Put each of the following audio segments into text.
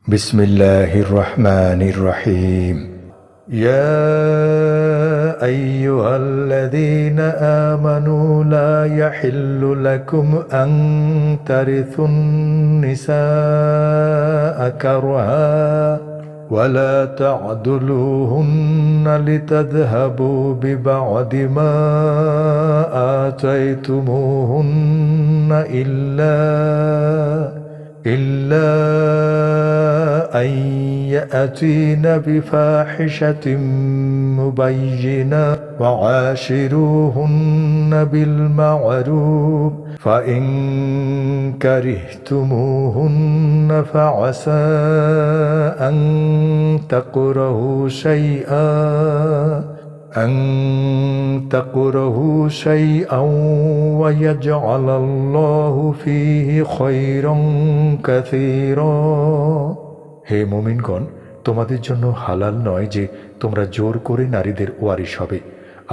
بسم الله الرحمن الرحيم يا أيها الذين آمنوا لا يحل لكم أن ترثوا النساء كرها ولا تعضلوهن لتذهبوا ببعض ما آتيتموهن إلا أن يأتين بفاحشة مبينة وعاشروهن بالمعروف فإن كرهتموهن فعسى أن تكرهوا شيئا ويجعل الله فيه خيرا كثيرا হে মুমিনগণ, তোমাদের জন্য হালাল নয় যে তোমরা জোর করে নারীদের ওয়ারিশ হবে,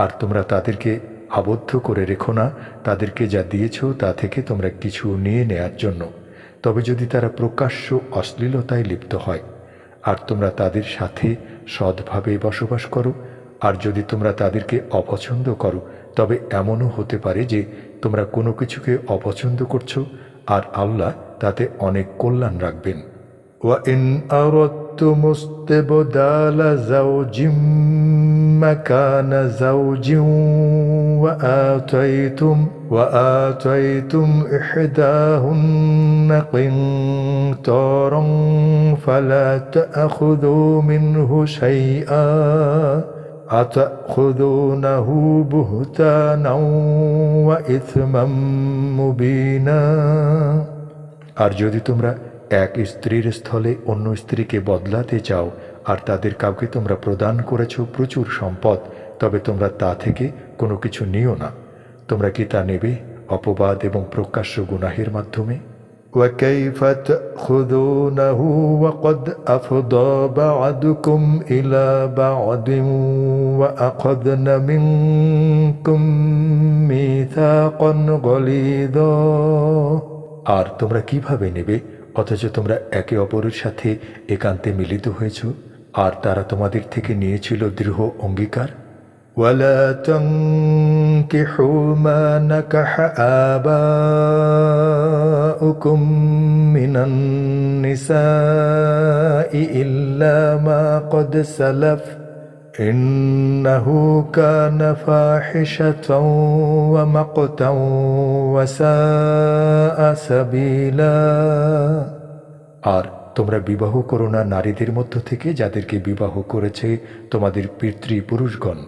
আর তোমরা তাদেরকে আবদ্ধ করে রেখো না তাদেরকে যা দিয়েছ তা থেকে তোমরা কিছু নিয়ে নেয়ার জন্য। তবে যদি তারা প্রকাশ্য অশ্লীলতায় লিপ্ত হয় আর তোমরা তাদের সাথে সৎভাবে বসবাস করো, আর যদি তোমরা তাদেরকে অপছন্দ করো তবে এমনও হতে পারে যে তোমরা কোনো কিছুকে অপছন্দ করছো আর আল্লাহ তাতে অনেক কল্যাণ রাখবেন। وَإِنْ أَرَدْتُمُ اسْتِبْدَالَ زَوْجٍ مَكَانَ زَوْجٍ وَآتَيْتُمْ إِحْدَاهُنَّ قِنْطَارًا فَلَا تَأْخُذُوا مِنْهُ شَيْئًا أَتَأْخُذُونَهُ بُهْتَانًا وَإِثْمًا مُبِينًا আর যদি তোমরা এক স্ত্রীর স্থলে অন্য স্ত্রীকে বদলাতে চাও আর তাদের কাউকে তোমরা প্রদান করেছ প্রচুর সম্পদ, তবে তোমরা তা থেকে কোনো কিছু নিও না। তোমরা কি তা নেবে অপবাদ এবং প্রকাশ্য গুনাহের মাধ্যমে? وَكَيْفَ تَأْخُذُونَهُ وَقَدْ أَفْضَىٰ بَعْضُكُمْ إِلَىٰ بَعْضٍ وَأَخَذْنَ مِنكُم مِّيثَاقًا غَلِيظًا আর তোমরা কিভাবে নেবে অথচ তোমরা একে অপরের সাথে একান্তে মিলিত হয়েছ আর তারা তোমাদের থেকে নিয়েছিল দৃঢ় অঙ্গীকার। وَلَا تَنكِحُوا مَا نَكَحَ آبَاؤُكُم مِّنَ النِّسَاءِ إِلَّا مَا قَدْ سَلَفَ إِنَّهُ كَانَ فَاحِشَةً وَمَقْتًا وَسَاءَ سَبِيلًا আর তোমরা বিবাহ করো না নারীদের মধ্য থেকে যাদেরকে বিবাহ করেছে তোমাদের পিতৃপুরুষগণ,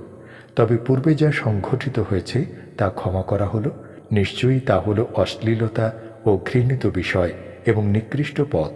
তবে পূর্বে যা সংঘটিত হয়েছে তা ক্ষমা করা হলো। নিশ্চয়ই তা হলো অশ্লীলতা ও ঘৃণিত বিষয় এবং নিকৃষ্ট পথ।